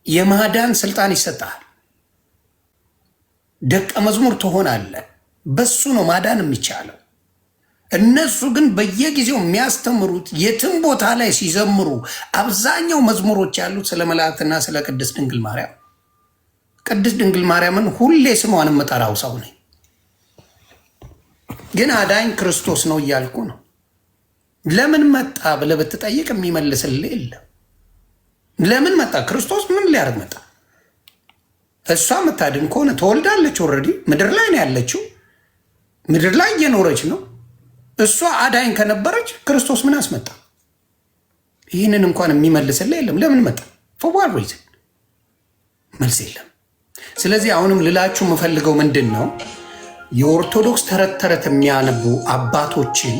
የማዳን ስልጣን ይሰጣል። ደቀ መዝሙር ትሆናለህ። በሱ ነው ማዳን የሚቻለው። እነሱ ግን በየጊዜው የሚያስተምሩት የትም ቦታ ላይ ሲዘምሩ አብዛኛው መዝሙሮች ያሉት ስለ መላእክትና ስለ ቅድስት ድንግል ማርያም። ቅድስት ድንግል ማርያምን ሁሌ ስሟን የምጠራው ሰው ነኝ፣ ግን አዳኝ ክርስቶስ ነው እያልኩ ነው። ለምን መጣ ብለህ ብትጠይቅ የሚመልስልህ የለም። ለምን መጣ? ክርስቶስ ምን ሊያደርግ መጣ? እሷ የምታድን ከሆነ ተወልዳለች። ኦልሬዲ ምድር ላይ ነው ያለችው፣ ምድር ላይ እየኖረች ነው። እሷ አዳኝ ከነበረች ክርስቶስ ምን አስመጣ? ይህንን እንኳን የሚመልስልህ የለም። ለምን መጣ? ፎዋር ሪዝን መልስ የለም። ስለዚህ አሁንም ልላችሁ የምፈልገው ምንድን ነው፣ የኦርቶዶክስ ተረት ተረት የሚያነቡ አባቶችን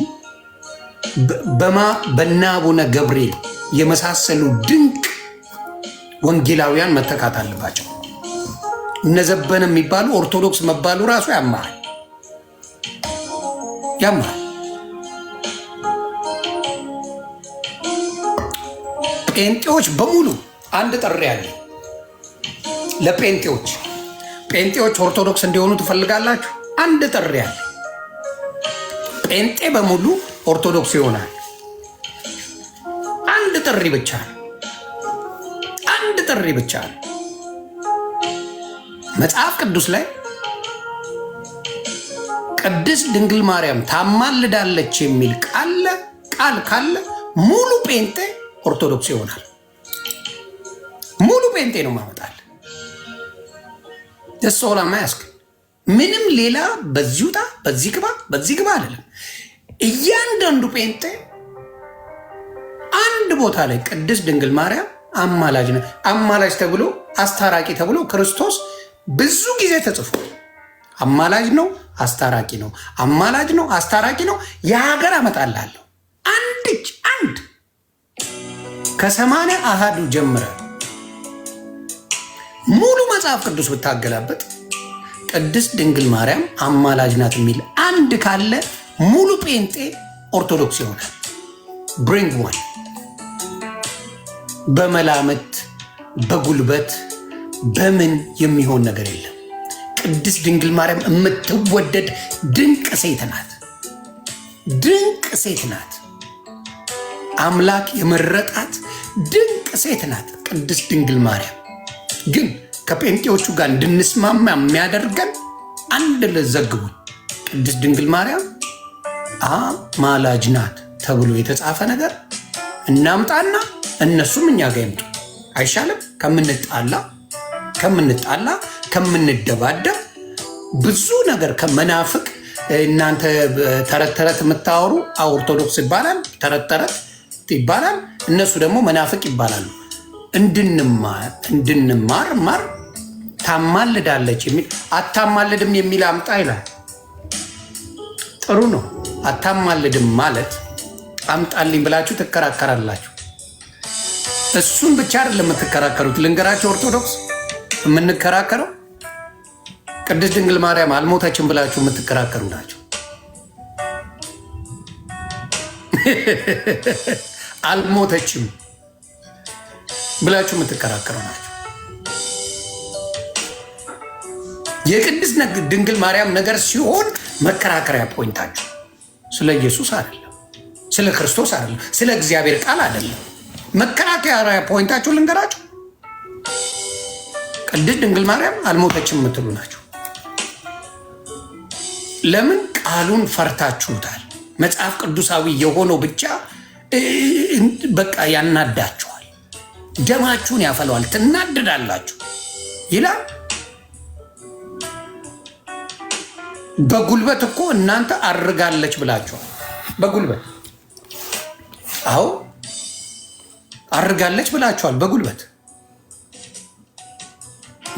በእነ አቡነ ገብርኤል የመሳሰሉ ድንቅ ወንጌላውያን መተካት አለባቸው። እነዘበነ የሚባሉ ኦርቶዶክስ መባሉ ራሱ ያማል። ጴንጤዎች በሙሉ አንድ ጥሪ አለ ለጴንጤዎች። ጴንጤዎች ኦርቶዶክስ እንዲሆኑ ትፈልጋላችሁ? አንድ ጥሪ አለ። ጴንጤ በሙሉ ኦርቶዶክስ ይሆናል። አንድ ጥሪ ብቻ ነው። አንድ ጥሪ ብቻ ነው። መጽሐፍ ቅዱስ ላይ ቅድስት ድንግል ማርያም ታማልዳለች የሚል ቃል ካለ ሙሉ ጴንጤ ኦርቶዶክስ ይሆናል። ሙሉ ጴንጤ ነው ማመጣል። ደሶላማ ያስክ ምንም ሌላ በዚህ ውጣ በዚህ ግባ አይደለም። እያንዳንዱ ጴንጤ አንድ ቦታ ላይ ቅድስት ድንግል ማርያም አማላጅ ነው። አማላጅ ተብሎ አስታራቂ ተብሎ ክርስቶስ ብዙ ጊዜ ተጽፎ አማላጅ ነው፣ አስታራቂ ነው፣ አማላጅ ነው፣ አስታራቂ ነው። የሀገር አመጣልሃለሁ አንድ ከ80 አሃዱ ጀምረ ሙሉ መጽሐፍ ቅዱስ ብታገላበጥ ቅድስት ድንግል ማርያም አማላጅ ናት የሚል አንድ ካለ ሙሉ ጴንጤ ኦርቶዶክስ ይሆናል። ብሪንግ ዋን። በመላመት በጉልበት በምን የሚሆን ነገር የለም። ቅድስት ድንግል ማርያም የምትወደድ ድንቅ ሴት ናት። ድንቅ ሴት ናት። አምላክ የመረጣት ድንቅ ሴት ናት ቅድስት ድንግል ማርያም። ግን ከጴንጤዎቹ ጋር እንድንስማማ የሚያደርገን አንድ ልዘግቡን፣ ቅድስት ድንግል ማርያም አማላጅ ናት ተብሎ የተጻፈ ነገር እናምጣና እነሱም እኛ ጋር ይምጡ። አይሻልም? ከምንጣላ ከምንደባደብ ብዙ ነገር ከመናፍቅ እናንተ ተረት ተረት የምታወሩ ኦርቶዶክስ ይባላል፣ ተረት ተረት ይባላል። እነሱ ደግሞ መናፍቅ ይባላሉ። እንድንማር ታማልዳለች የሚል አታማልድም የሚል አምጣ ይላል። ጥሩ ነው። አታማልድም ማለት አምጣልኝ ብላችሁ ትከራከራላችሁ። እሱን ብቻ አይደለም የምትከራከሩት። ልንገራችሁ፣ ኦርቶዶክስ የምንከራከረው ቅድስት ድንግል ማርያም አልሞተችም ብላችሁ የምትከራከሩ ናቸው። አልሞተችም ብላችሁ የምትከራከሩ ናቸው። የቅድስት ድንግል ማርያም ነገር ሲሆን መከራከሪያ ፖይንታችሁ ስለ ኢየሱስ አይደለም፣ ስለ ክርስቶስ አይደለም፣ ስለ እግዚአብሔር ቃል አይደለም። መከራከሪያ ፖይንታችሁ ልንገራችሁ፣ ቅድስት ድንግል ማርያም አልሞተችም የምትሉ ናቸው። ለምን? ቃሉን ፈርታችሁታል። መጽሐፍ ቅዱሳዊ የሆነው ብቻ በቃ ያናዳችኋል፣ ደማችሁን ያፈለዋል፣ ትናድዳላችሁ ይላል። በጉልበት እኮ እናንተ አርጋለች ብላችኋል። በጉልበት አዎ አርጋለች ብላችኋል። በጉልበት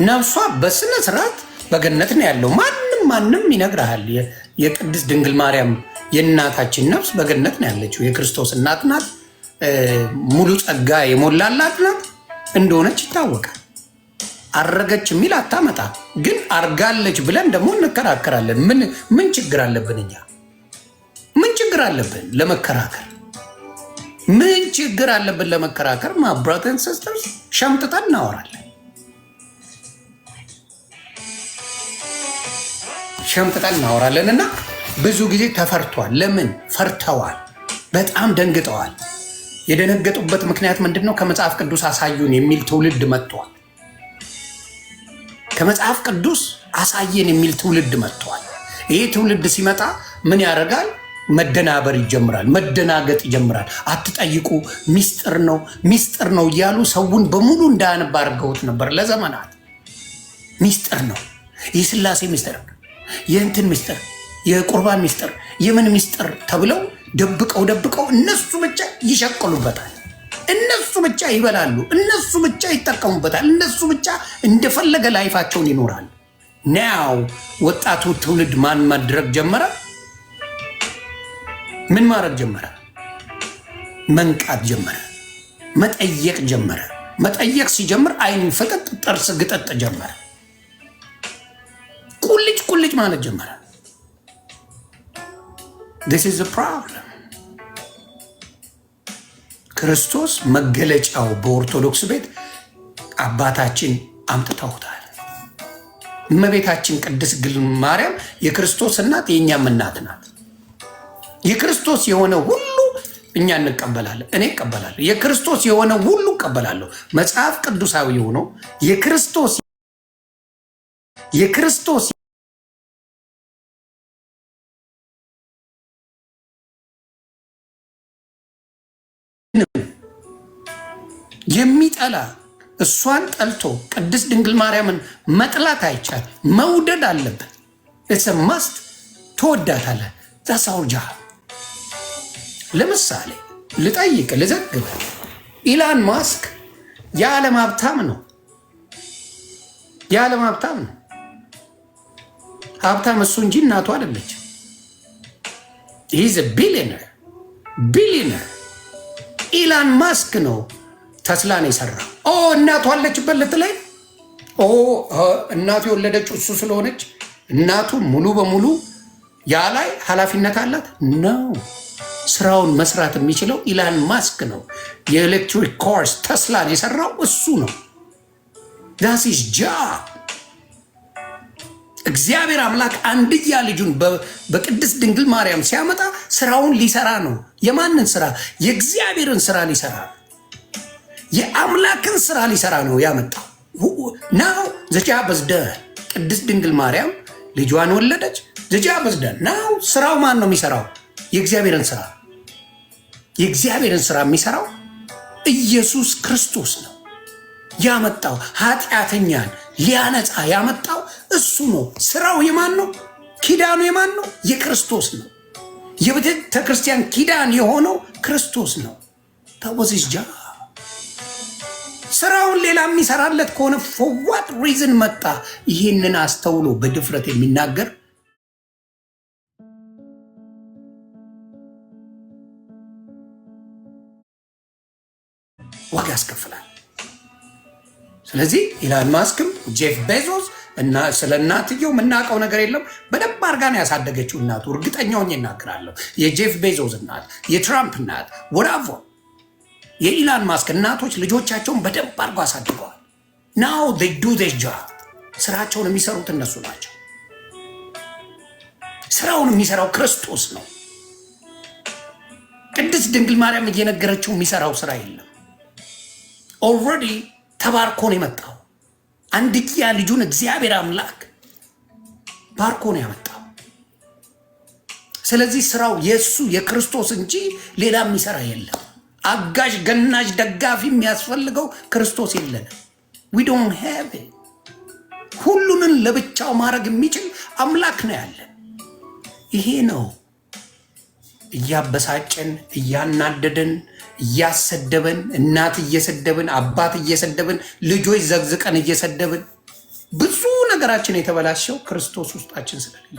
ነፍሷ በስነ ስርዓት በገነት ነው ያለው። ማንም ይነግርሃል። የቅድስት ድንግል ማርያም የእናታችን ነፍስ በገነት ነው ያለችው። የክርስቶስ እናት ናት። ሙሉ ጸጋ የሞላላት ናት እንደሆነች ይታወቃል። አረገች የሚል አታመጣ። ግን አርጋለች ብለን ደግሞ እንከራከራለን። ምን ችግር አለብን? እኛ ምን ችግር አለብን ለመከራከር? ምን ችግር አለብን ለመከራከር? ማብራተን ሲስተርስ ሸምጥጠን እናወራለን። ሸምጥጠን እናወራለን እና ብዙ ጊዜ ተፈርቷል። ለምን ፈርተዋል? በጣም ደንግጠዋል። የደነገጡበት ምክንያት ምንድን ነው? ከመጽሐፍ ቅዱስ አሳዩን የሚል ትውልድ መጥቷል። ከመጽሐፍ ቅዱስ አሳየን የሚል ትውልድ መጥቷል። ይሄ ትውልድ ሲመጣ ምን ያደርጋል? መደናበር ይጀምራል፣ መደናገጥ ይጀምራል። አትጠይቁ፣ ሚስጥር ነው ሚስጥር ነው እያሉ ሰውን በሙሉ እንዳያነባ አድርገውት ነበር ለዘመናት። ሚስጥር ነው፣ የሥላሴ ሚስጥር፣ የእንትን ሚስጥር፣ የቁርባን ሚስጥር፣ የምን ሚስጥር ተብለው ደብቀው እነሱ ብቻ ይሸቅሉበታል። እነሱ ብቻ ይበላሉ፣ እነሱ ብቻ ይጠቀሙበታል፣ እነሱ ብቻ እንደፈለገ ላይፋቸውን ይኖራል። ናው ወጣቱ ትውልድ ማን ማድረግ ጀመረ? ምን ማድረግ ጀመረ? መንቃት ጀመረ፣ መጠየቅ ጀመረ። መጠየቅ ሲጀምር አይን ፍጥጥ ጥርስ ግጠጥ ጀመረ። ቁልጭ ማለት ጀመረ። This is a problem። ክርስቶስ መገለጫው በኦርቶዶክስ ቤት አባታችን አምጥተውታል። እመቤታችን ቅድስት ድንግል ማርያም የክርስቶስ እናት የእኛም እናት ናት። የክርስቶስ የሆነ ሁሉ እኛ እንቀበላለን። እኔ እቀበላለሁ። የክርስቶስ የሆነ ሁሉ እቀበላለሁ። መጽሐፍ ቅዱሳዊ የሆነው የክርስቶስ የሚጠላ እሷን ጠልቶ ቅድስት ድንግል ማርያምን መጥላት አይቻል፣ መውደድ አለበት። ማስት ትወዳታለህ። ዛሳውጃ ለምሳሌ ልጠይቅ ልዘግብ፣ ኢላን ማስክ የዓለም ሀብታም ነው። የዓለም ሀብታም ነው። ሀብታም እሱ እንጂ እናቱ አይደለች። ይህ ቢሊየነር ኢላን ማስክ ነው ተስላን የሰራው። እናቱ አለችበት ልትለኝ? እናቱ የወለደችው እሱ ስለሆነች እናቱ ሙሉ በሙሉ ያ ላይ ኃላፊነት አላት ነው። ስራውን መስራት የሚችለው ኢላን ማስክ ነው። የኤሌክትሪክ ኮርስ ተስላን የሰራው እሱ ነው። ዳሲስ ጃብ። እግዚአብሔር አምላክ አንድያ ልጁን በቅድስት ድንግል ማርያም ሲያመጣ ስራውን ሊሰራ ነው። የማንን ስራ? የእግዚአብሔርን ስራ ሊሰራ ነው። የአምላክን ስራ ሊሰራ ነው ያመጣው። ናው ዘጃ በዝደ ቅድስት ድንግል ማርያም ልጇን ወለደች። ዘጃ በዝደ ናው ስራው ማን ነው የሚሰራው? የእግዚአብሔርን ስራ። የእግዚአብሔርን ስራ የሚሰራው ኢየሱስ ክርስቶስ ነው ያመጣው። ኃጢአተኛን ሊያነጻ ያመጣው እሱ ነው። ስራው የማን ነው? ኪዳኑ የማን ነው? የክርስቶስ ነው። የቤተ ክርስቲያን ኪዳን የሆነው ክርስቶስ ነው። ታወዚስ ጃ ስራውን ሌላ የሚሰራለት ከሆነ ፎዋት ሪዝን መጣ? ይህንን አስተውሎ በድፍረት የሚናገር ዋጋ ያስከፍላል። ስለዚህ ኢላን ማስክም ጄፍ ቤዞስ እና ስለ እናትየው የምናውቀው ነገር የለም። በደንብ አድርጋ ነው ያሳደገችው እናቱ። እርግጠኛውን ይናገራለሁ። የጄፍ ቤዞስ እናት፣ የትራምፕ እናት ወራቮ የኢላን ማስክ እናቶች ልጆቻቸውን በደንብ አድርጎ አሳድገዋል። ናው they do their job። ስራቸውን የሚሰሩት እነሱ ናቸው። ስራውን የሚሰራው ክርስቶስ ነው። ቅድስት ድንግል ማርያም እየነገረችው የሚሰራው ስራ የለም። ኦልሬዲ ተባርኮ ነው የመጣው። አንድያ ልጁን እግዚአብሔር አምላክ ባርኮ ነው ያመጣው። ስለዚህ ስራው የእሱ የክርስቶስ እንጂ ሌላ የሚሰራ የለም። አጋዥ፣ ገናዥ፣ ደጋፊ የሚያስፈልገው ክርስቶስ የለንም። we don't have it። ሁሉንን ለብቻው ማድረግ የሚችል አምላክ ነው ያለን። ይሄ ነው እያበሳጨን፣ እያናደደን፣ እያሰደበን፣ እናት እየሰደብን፣ አባት እየሰደብን፣ ልጆች ዘግዝቀን እየሰደብን፣ ብዙ ነገራችን የተበላሸው ክርስቶስ ውስጣችን ስለሌለ።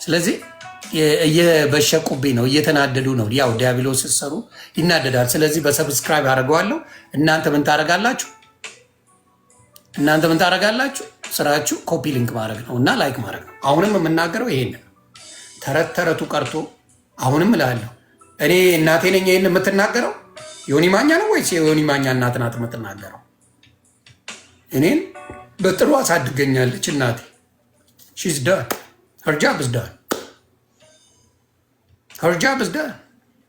ስለዚህ እየበሸቁብኝ ነው፣ እየተናደዱ ነው። ያው ዲያብሎስ ሲሰሩ ይናደዳል። ስለዚህ በሰብስክራይብ አደርገዋለሁ። እናንተ ምን ታደርጋላችሁ? ስራችሁ ኮፒ ሊንክ ማድረግ ነው እና ላይክ ማድረግ ነው። አሁንም የምናገረው ይሄን ተረት ተረቱ ቀርቶ አሁንም እላለሁ፣ እኔ እናቴ ነኝ ይሄን የምትናገረው? ዮኒ ማኛ ነው ወይስ የዮኒ ማኛ እናት ናት የምትናገረው? እኔን በጥሩ አሳድገኛለች እናቴ። ሺዝ ዳን ሄር ጆብ ኢዝ ዳን ሄር ጆብ ኢዝ ዳን።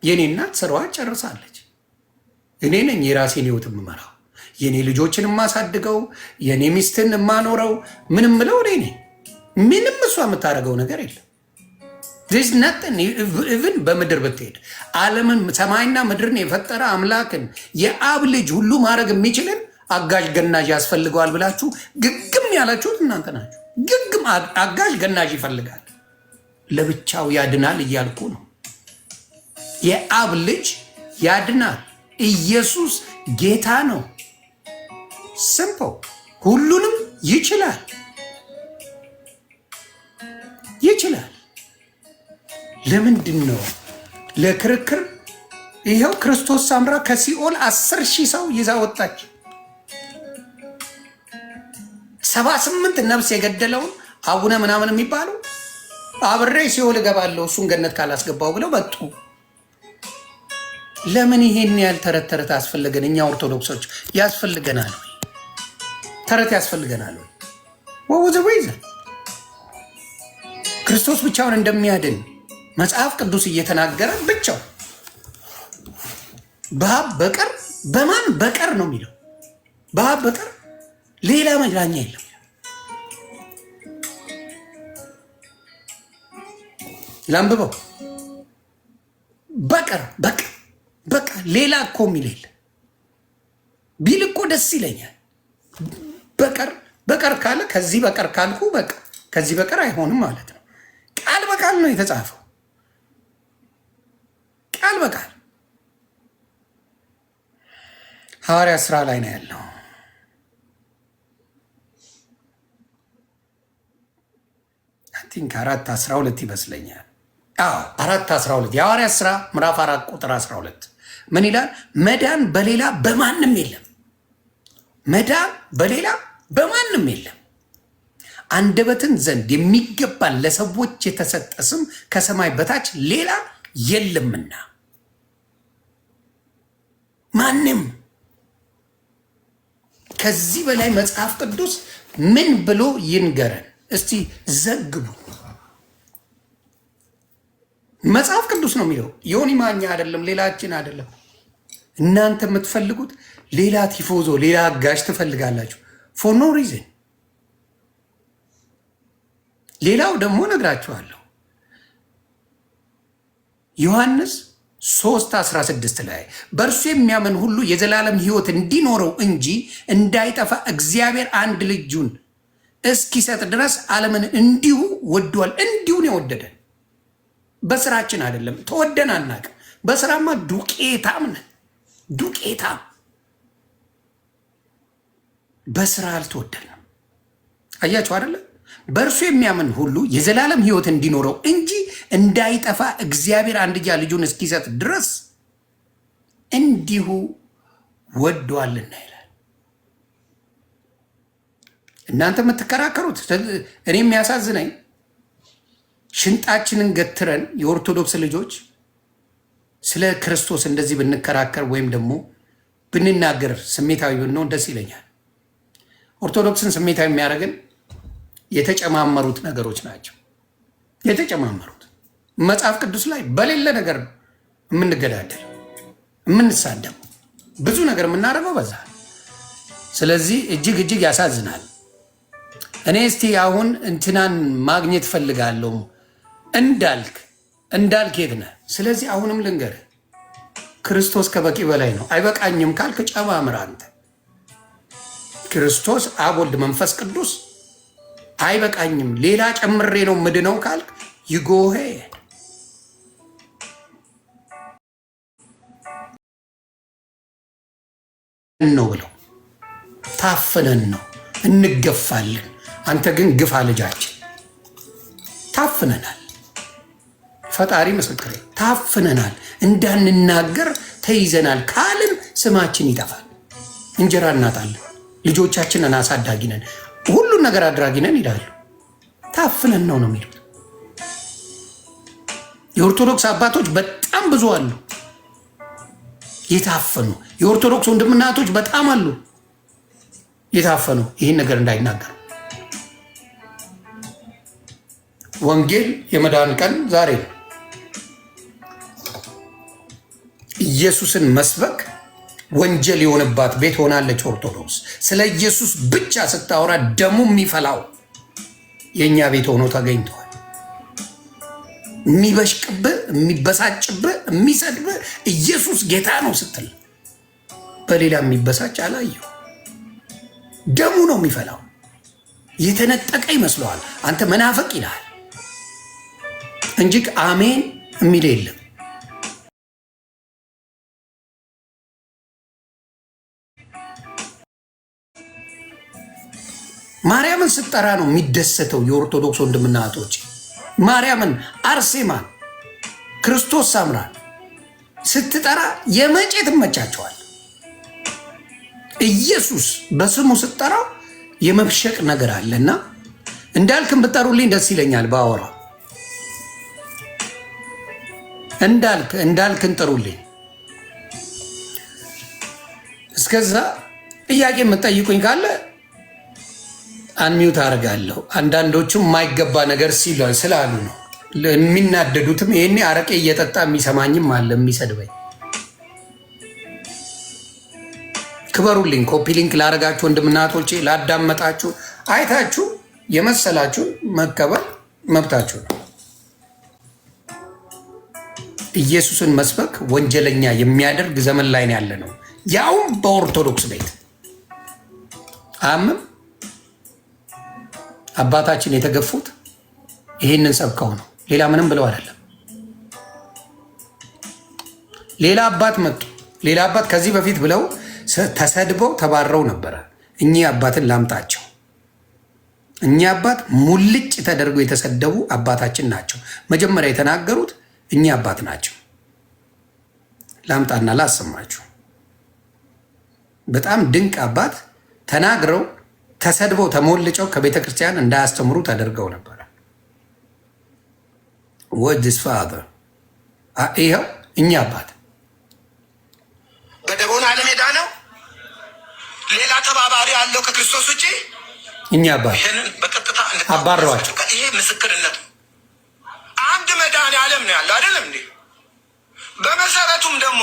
የኔ እናት ስራዋ ጨርሳለች። እኔ ነኝ የራሴን ህይወት የምመራው፣ የኔ ልጆችን የማሳድገው፣ የኔ ሚስትን የማኖረው፣ ምንም ምለው እኔ ነኝ። ምንም እሷ የምታደርገው ነገር የለም። ኢቭን በምድር ብትሄድ ዓለምን ሰማይና ምድርን የፈጠረ አምላክን የአብ ልጅ ሁሉ ማድረግ የሚችልን አጋዥ ገናዥ ያስፈልገዋል ብላችሁ ግግም ያላችሁት እናንተ ናችሁ። ግግም አጋዥ ገናዥ ይፈልጋል፣ ለብቻው ያድናል እያልኩ ነው። የአብ ልጅ ያድናል። ኢየሱስ ጌታ ነው። ሲምፕል። ሁሉንም ይችላል ይችላል። ለምንድን ነው ለክርክር? ይኸው ክርስቶስ ሳምራ ከሲኦል 10,000 ሰው ይዛ ወጣች። 78 ነፍስ የገደለውን አቡነ ምናምን የሚባለው አብሬ ሲኦል እገባለሁ እሱን ገነት ካላስገባው ብለው መጡ። ለምን ይሄን ያህል ተረት ተረት አስፈለገን? እኛ ኦርቶዶክሶች ያስፈልገናል ወይ? ተረት ያስፈልገናል ወይ? ወወዘ ወይዘ ክርስቶስ ብቻውን እንደሚያድን መጽሐፍ ቅዱስ እየተናገረ ብቻው በአብ በቀር በማን በቀር ነው የሚለው። በአብ በቀር ሌላ መድኃኛ የለም። ላንብበው። በቀር በቃ ሌላ እኮ የሚል የለ ቢል እኮ ደስ ይለኛል። በቀር ካለ ከዚህ በቀር ካልኩ በቃ ከዚህ በቀር አይሆንም ማለት ነው። ቃል በቃል ነው የተጻፈው። ቃል በቃል ሐዋርያ ሥራ ላይ ነው ያለው። ቲንክ 4:12 ይመስለኛል። 4:12 የሐዋርያ ሥራ ምዕራፍ 4 ቁጥር 12 ምን ይላል? መዳን በሌላ በማንም የለም። መዳን በሌላ በማንም የለም። አንደበትን ዘንድ የሚገባን ለሰዎች የተሰጠ ስም ከሰማይ በታች ሌላ የለምና ማንም። ከዚህ በላይ መጽሐፍ ቅዱስ ምን ብሎ ይንገረን? እስቲ ዘግቡ። መጽሐፍ ቅዱስ ነው የሚለው። ዮኒ ማኛ አይደለም፣ ሌላችን አይደለም። እናንተ የምትፈልጉት ሌላ ቲፎዞ፣ ሌላ አጋዥ ትፈልጋላችሁ ፎር ኖ ሪዝን። ሌላው ደግሞ ነግራችኋለሁ። ዮሐንስ 3:16 ላይ በእርሱ የሚያምን ሁሉ የዘላለም ሕይወት እንዲኖረው እንጂ እንዳይጠፋ እግዚአብሔር አንድ ልጁን እስኪሰጥ ድረስ ዓለምን እንዲሁ ወዷል። እንዲሁን የወደደን በስራችን አይደለም። ተወደን አናውቅም። በስራማ ዱቄታም ነን፣ ዱቄታም። በስራ አልተወደድንም። አያችሁ አይደለም? በእርሱ የሚያምን ሁሉ የዘላለም ሕይወት እንዲኖረው እንጂ እንዳይጠፋ እግዚአብሔር አንድያ ልጁን እስኪሰጥ ድረስ እንዲሁ ወዷልና ይላል። እናንተ የምትከራከሩት እኔ የሚያሳዝነኝ ሽንጣችንን ገትረን የኦርቶዶክስ ልጆች ስለ ክርስቶስ እንደዚህ ብንከራከር ወይም ደግሞ ብንናገር ስሜታዊ ብንሆን ደስ ይለኛል። ኦርቶዶክስን ስሜታዊ የሚያደርግን የተጨማመሩት ነገሮች ናቸው። የተጨማመሩት መጽሐፍ ቅዱስ ላይ በሌለ ነገር የምንገዳደል፣ የምንሳደብ፣ ብዙ ነገር የምናደርገው በዛ። ስለዚህ እጅግ ያሳዝናል። እኔ እስቲ አሁን እንትናን ማግኘት ፈልጋለሁ እንዳልክ የት ነህ? ስለዚህ አሁንም ልንገርህ፣ ክርስቶስ ከበቂ በላይ ነው። አይበቃኝም ካልክ ጨማምር አንተ። ክርስቶስ አብ፣ ወልድ፣ መንፈስ ቅዱስ አይበቃኝም ሌላ ጨምሬ ነው ምድነው ካልክ ይጎሄ ነው ብለው ታፍነን ነው እንገፋለን። አንተ ግን ግፋ ልጃችን። ታፍነናል። ፈጣሪ ምስክሬ ታፍነናል። እንዳንናገር ተይዘናል። ካልን ስማችን ይጠፋል። እንጀራ እናጣለን። ልጆቻችንን አሳዳጊ ነን፣ ሁሉን ነገር አድራጊ ነን ይላሉ። ታፍነን ነው የሚሉት። የኦርቶዶክስ አባቶች በጣም ብዙ አሉ የታፈኑ። የኦርቶዶክስ ወንድምናቶች በጣም አሉ የታፈኑ ይህን ነገር እንዳይናገሩ። ወንጌል የመዳን ቀን ዛሬ ነው። ኢየሱስን መስበክ ወንጀል የሆነባት ቤት ሆናለች ኦርቶዶክስ። ስለ ኢየሱስ ብቻ ስታወራ ደሙ የሚፈላው የእኛ ቤት ሆኖ ተገኝተዋል። የሚበሽቅብህ፣ የሚበሳጭብህ፣ የሚሰድብህ ኢየሱስ ጌታ ነው ስትል በሌላ የሚበሳጭ አላየሁ። ደሙ ነው የሚፈላው። የተነጠቀ ይመስለዋል። አንተ መናፈቅ ይልሃል እንጂ አሜን የሚል የለም። ማርያምን ስትጠራ ነው የሚደሰተው የኦርቶዶክስ ወንድምና እህቶች። ማርያምን፣ አርሴማን፣ ክርስቶስ ሳምራን ስትጠራ የመቼ ትመቻቸዋል። ኢየሱስ በስሙ ስትጠራው የመብሸቅ ነገር አለና እንዳልክን ብጠሩልኝ ደስ ይለኛል። ባወራ እንዳልክን ጥሩልኝ። እስከዛ ጥያቄ የምትጠይቁኝ ካለ አንሚውት አደርጋለሁ። አንዳንዶቹም የማይገባ ነገር ስላሉ ነው የሚናደዱትም። ይሄኔ አረቄ እየጠጣ የሚሰማኝም አለ የሚሰድበኝ። ክበሩልኝ። ኮፒ ሊንክ ላደረጋችሁ ወንድምናቶቼ፣ ላዳመጣችሁ፣ አይታችሁ የመሰላችሁን መቀበል መብታችሁ ነው። ኢየሱስን መስበክ ወንጀለኛ የሚያደርግ ዘመን ላይ ነው ያለ ነው፣ ያውም በኦርቶዶክስ ቤት። አምም አባታችን የተገፉት ይህንን ሰብከው ነው፣ ሌላ ምንም ብለው አይደለም። ሌላ አባት መጡ። ሌላ አባት ከዚህ በፊት ብለው ተሰድበው ተባረው ነበረ። እኚህ አባትን ላምጣቸው። እኚህ አባት ሙልጭ ተደርገው የተሰደቡ አባታችን ናቸው። መጀመሪያ የተናገሩት እኚህ አባት ናቸው። ላምጣና ላሰማችሁ። በጣም ድንቅ አባት ተናግረው ተሰድበው ተሞልጨው ከቤተ ክርስቲያን እንዳያስተምሩ ተደርገው ነበረ። ወድስ ፋዘር ይኸው እኛ አባት በደቡብ ዓለም ሄዳ ነው። ሌላ ተባባሪ ያለው ከክርስቶስ ውጭ እኛ አባት ይሄንን በቀጥታ አባረዋቸው። ይሄ ምስክርነት አንድ መድኃኔ ዓለም ነው ያለው አይደለም እንዴ? በመሰረቱም ደግሞ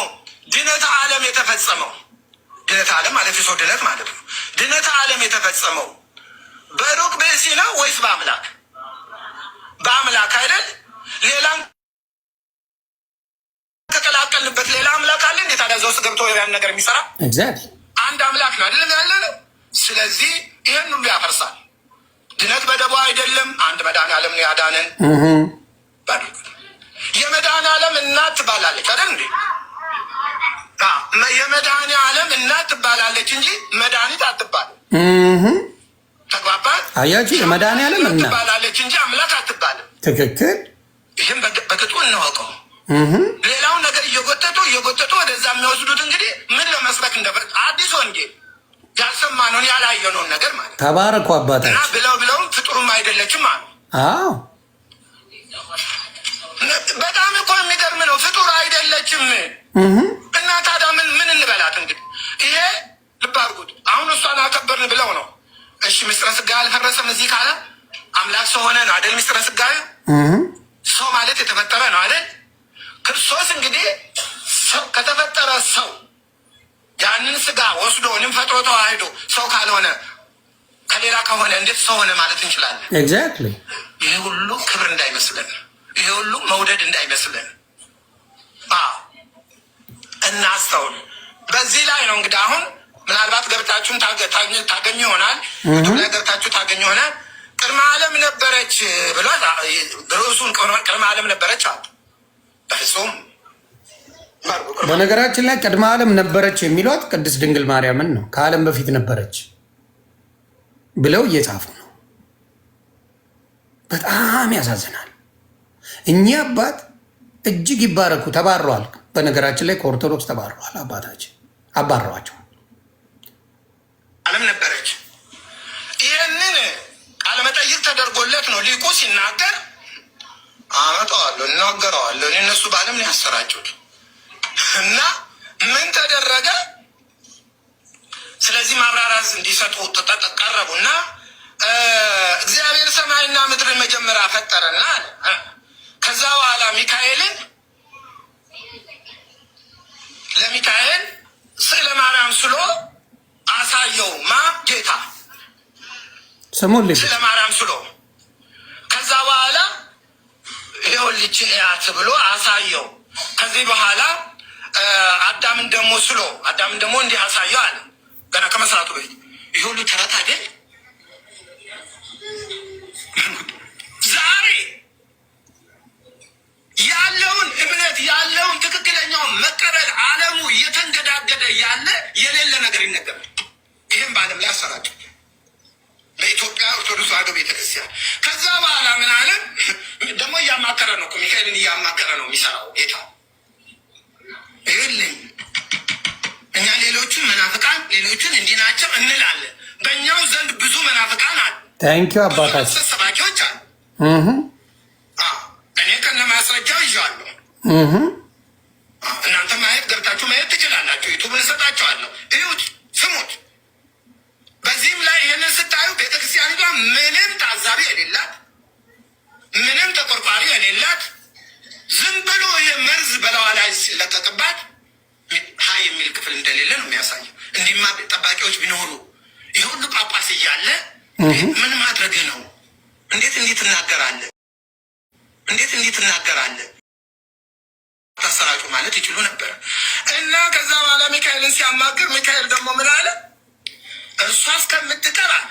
ድነተ ዓለም የተፈጸመው ድነተ ዓለም ማለት የሰው ድነት ማለት ነው። ድነተ ዓለም የተፈጸመው በሩቅ ብእሲ ነው ወይስ በአምላክ? በአምላክ አይደል? ሌላም ከቀላቀልንበት ሌላ አምላክ አለ እንዴ? ታዲያ እዛ ውስጥ ገብቶ ያን ነገር የሚሰራ አንድ አምላክ ነው አይደለም ያለ ነው። ስለዚህ ይሄን ሁሉ ያፈርሳል። ድነት በደቡ አይደለም፣ አንድ መድኃኔ ዓለም ነው ያዳነን። የመድኃኔ ዓለም እናት ትባላለች አይደል እንዴ? የመድኃኔ ዓለም እናት ትባላለች እንጂ መድኃኒት አትባልም። ተግባባን? አያችሁ፣ የመድኃኔ ዓለም እናት ትባላለች እንጂ አምላክ አትባልም። ትክክል። ይህም በቅጡ እንወቀው። ሌላውን ነገር እየጎተቱ ወደዛ የሚወስዱት እንግዲህ ምን ለመስበክ አዲስ ወንጌል ያልሰማነውን ያላየነውን ነገር ማለት ተባረኩ አባታችን እና ብለውም ፍጡሩም አይደለችም አሉ። አዎ በጣም እኮ የሚገርም ነው። ፍጡር አይደለችም እና ታዲያ ምን እንበላት እንግዲህ? ይሄ ልብ አድርጉት። አሁን እሷን አከበርን ብለው ነው። እሺ ምስጢረ ሥጋ አልፈረሰም እዚህ ካለ አምላክ ሰው ሆነ ነው አይደል? ምስጢረ ሥጋ ሰው ማለት የተፈጠረ ነው አይደል? ክርስቶስ እንግዲህ ከተፈጠረ ሰው ያንን ስጋ ወስዶ እኔም ፈጥሮ ተዋህዶ ሰው ካልሆነ ከሌላ ከሆነ እንዴት ሰው ሆነ ማለት እንችላለን? ኤግዛክትሊ። ይሄ ሁሉ ክብር እንዳይመስለን፣ ይሄ ሁሉ መውደድ እንዳይመስለን እናስተውል። በዚህ ላይ ነው እንግዲህ አሁን ምናልባት ገብታችሁን ታገኙ ይሆናል። ላይ ገብታችሁ ታገኙ ይሆናል። ቅድመ ዓለም ነበረች ብሏል። ርዕሱን ቅድመ ዓለም ነበረች አሉ። በፍጹም በነገራችን ላይ ቅድመ ዓለም ነበረች የሚሏት ቅድስት ድንግል ማርያምን ነው። ከዓለም በፊት ነበረች ብለው እየጻፉ ነው። በጣም ያሳዝናል። እኚህ አባት እጅግ ይባረኩ። ተባረዋል። በነገራችን ላይ ከኦርቶዶክስ ተባረዋል። አባታችን አባረዋቸው። ዓለም ነበረች። ይህንን ቃለመጠይቅ ተደርጎለት ነው ሊቁ ሲናገር አመጣዋለሁ፣ እናገረዋለሁ። እነሱ በዓለም ነው ያሰራጩት እና ምን ተደረገ? ስለዚህ ማብራሪያ እንዲሰጡ ቀረቡና እግዚአብሔር ሰማይና ምድርን መጀመሪያ ፈጠረና አለ። ከዛ በኋላ ለሚካኤል ስዕለ ማርያም ስሎ አሳየው። ጌታ ስዕለ ማርያም ስሎ ከዛ በኋላ ይኸው ልጅን ያት ብሎ አሳየው። ከዚህ በኋላ አዳምን ደግሞ እንዲህ አሳየው አለ። ገና ከመስራቱ በፊት ይህ ሁሉ ተረት አይደል? ዛሬ ያለውን እምነት ያለውን ትክክለኛውን መቀበል ዓለሙ እየተንገዳገደ ያለ የሌለ ነገር ይነገራል። ይህም በዓለም ላይ አሰራጭ በኢትዮጵያ ኦርቶዶክስ ተዋሕዶ ቤተክርስቲያን። ከዛ በኋላ ምን አለ ደግሞ እያማከረ ነው፣ ሚካኤልን እያማከረ ነው የሚሰራው ጌታ። ይህልኝ እኛ ሌሎቹን መናፍቃን ሌሎቹን እንዲህ ናቸው እንላለን። በእኛው ዘንድ ብዙ መናፍቃን አሉ። ታንኪዩ አባታችን ሰባኪዎች አሉ። እኔ ከነ ማስረጃው ይዤዋለሁ። እናንተ ማየት ገብታችሁ ማየት ትችላላችሁ። ዩቱብ እንሰጣችኋለሁ። እዩት፣ ስሙት። በዚህም ላይ ይህንን ስታዩ ቤተክርስቲያኒቷ ምንም ታዛቢ የሌላት ምንም ተቆርቋሪ የሌላት ዝም ብሎ የመርዝ በለዋ ላይ ሲለቀቅባት ሀይ የሚል ክፍል እንደሌለ ነው የሚያሳየው። እንዲማ ጠባቂዎች ቢኖሩ ይህ ሁሉ ጳጳስ እያለ ምን ማድረግ ነው? እንዴት እናገራለን? እንዴት እናገራለን? ታሰራጩ ማለት ይችሉ ነበር። እና ከዛ በኋላ ሚካኤልን ሲያማክር ሚካኤል ደግሞ ምን አለ? እርሷ እስከምትቀር አለ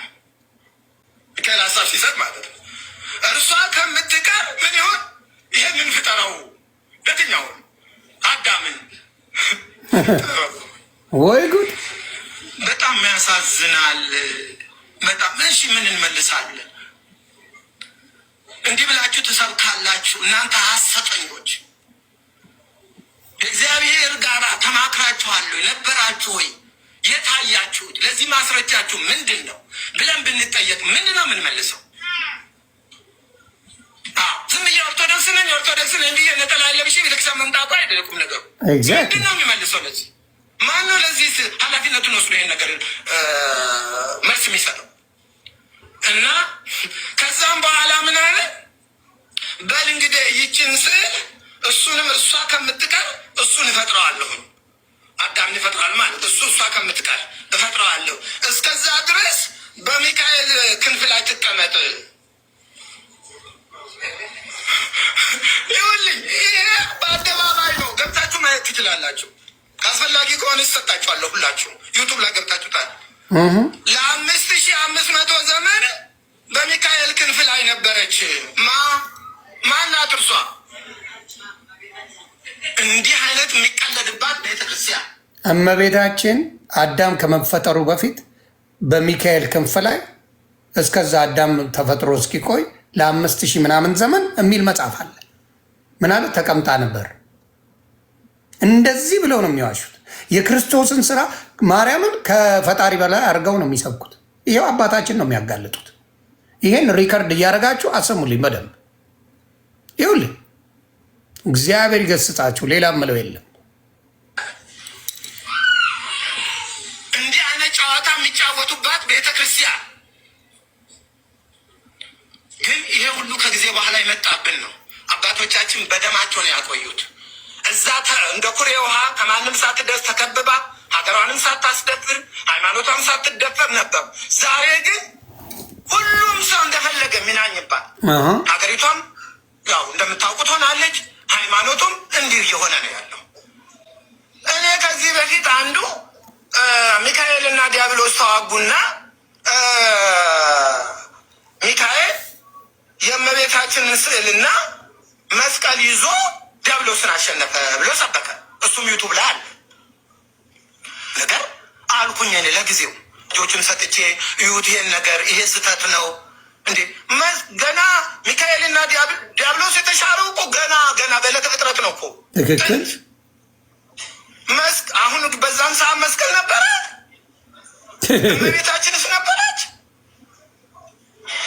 ሚካኤል ሀሳብ ሲሰጥ ማለት ነው። እርሷ ከምትቀር ምን ይሆን? ይሄንን ፍጠረው። የትኛውን? አዳምን። ወይ ጉድ! በጣም ያሳዝናል። በጣም እሺ፣ ምን እንመልሳለን? እንዲህ ብላችሁ ትሰብካላችሁ እናንተ ሐሰተኞች። እግዚአብሔር ጋር ተማክራችኋል ነበራችሁ ወይ? የታያችሁት? ለዚህ ማስረጃችሁ ምንድን ነው ብለን ብንጠየቅ ምንድን ነው የምንመልሰው? ዝም ብዬ ኦርቶዶክስ ነኝ ብዬ ነጠላ ለብሼ ቤተክርስቲያን መምጣቱ አይደለም ነገሩ። ምንድን ነው የሚመልሰው? ለዚህ ማነው ለዚህ ኃላፊነቱን ወስዶ ይሄን ነገር መልስ የሚሰጠው? እና ከዛም በኋላ ምን አለ? በል እንግዲህ ይችን ስዕል እሱንም እሷ ከምትቀር እሱን እፈጥረዋለሁ። አዳምን ይፈጥራል ማለት እሷ ከምትቀር እፈጥረዋለሁ። እስከዛ ድረስ በሚካኤል ክንፍ ላይ ትቀመጥ። ይኸውልኝ፣ ይሄ በአደባባይ ነው፣ ገብታችሁ ማየት ትችላላችሁ። አስፈላጊ ከሆነ ይሰጣችኋለሁ። ሁላችሁ ዩቱብ ላይ ገብታችሁታል። ለ5500 ዘመን በሚካኤል ክንፍ ላይ ነበረች። ማናት እርሷ? እንዲህ አይነት የሚቀለድባት ቤተክርስቲያን እመቤታችን አዳም ከመፈጠሩ በፊት በሚካኤል ክንፍ ላይ እስከዛ አዳም ተፈጥሮ እስኪቆይ ለ5000 ምናምን ዘመን የሚል መጽሐፍ አለ። ምናምን ተቀምጣ ነበር። እንደዚህ ብለው ነው የሚዋሹት። የክርስቶስን ስራ ማርያምን ከፈጣሪ በላይ አድርገው ነው የሚሰብኩት። ይሄው አባታችን ነው የሚያጋልጡት። ይሄን ሪከርድ እያደረጋችሁ አሰሙልኝ በደንብ ይኸውልኝ። እግዚአብሔር ይገስጻችሁ። ሌላ ምለው የለም። እንዲህ አይነት ጨዋታ የሚጫወቱባት ቤተክርስቲያን ግን ይሄ ሁሉ ከጊዜ በኋላ ይመጣብን ነው። አባቶቻችን በደማቸው ነው ያቆዩት። እዛ እንደ ኩሬ ውሃ ከማንም ሳትደርስ ተከብባ ሀገሯንም ሳታስደፍር ሃይማኖቷን ሳትደፈር ነበር። ዛሬ ግን ሁሉም ሰው እንደፈለገ የሚናኝባት ሀገሪቷም ያው እንደምታውቁት ሆናለች። ሃይማኖቱም እንዲህ እየሆነ ነው ያለው። እኔ ከዚህ በፊት አንዱ ሚካኤልና ዲያብሎስ ተዋጉና ሚካኤል የእመቤታችንን ስዕልና መስቀል ይዞ ዲያብሎስን አሸነፈ ብሎ ሰበከ። እሱም ዩቱብ ላይ አለ ነገር አልኩኝ። እኔ ለጊዜው ልጆቹን ሰጥቼ እዩት፣ ይሄን ነገር ይሄ ስህተት ነው እንዴ! ገና ሚካኤልና ዲያብሎስ የተሻረው እኮ ገና በዕለተ ፍጥረት ነው እኮ። ትክክል። አሁን በዛን ሰዓት መስቀል ነበረ? እመቤታችንስ ነበረች?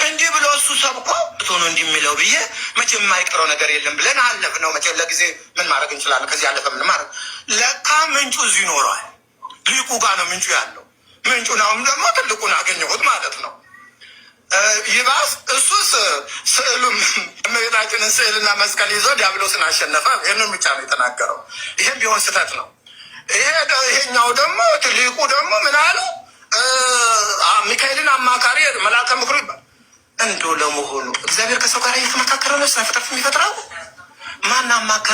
እንዲህ ብሎ እሱ ሰብኮ ሆኖ እንዲህ የሚለው ብዬ መቼም የማይቀረው ነገር የለም ብለን አለፍ ነው። መቼም ለጊዜ ምን ማድረግ እንችላለን? ከዚህ ያለፈ ምን ማድረግ? ለካ ምንጩ እዚህ ይኖረዋል። ሊቁ ጋር ነው ምንጩ ያለው። ምንጩን አሁን ደግሞ ትልቁን አገኘሁት ማለት ነው። ይባስ እሱስ ስዕሉም እመቤታችንን ስዕልና መስቀል ይዞ ዲያብሎስን አሸነፈ። ይህንን ብቻ ነው የተናገረው። ይህም ቢሆን ስህተት ነው። ይሄኛው ደግሞ ትልቁ ደግሞ ምን አለ? ሚካኤልን አማካሪ መልአከ ምክሩ ይባል። እንደው ለመሆኑ እግዚአብሔር ከሰው ጋር እየተመካከረ ነው? ስነ ፍጥረት የሚፈጥረው ማን አማከረ?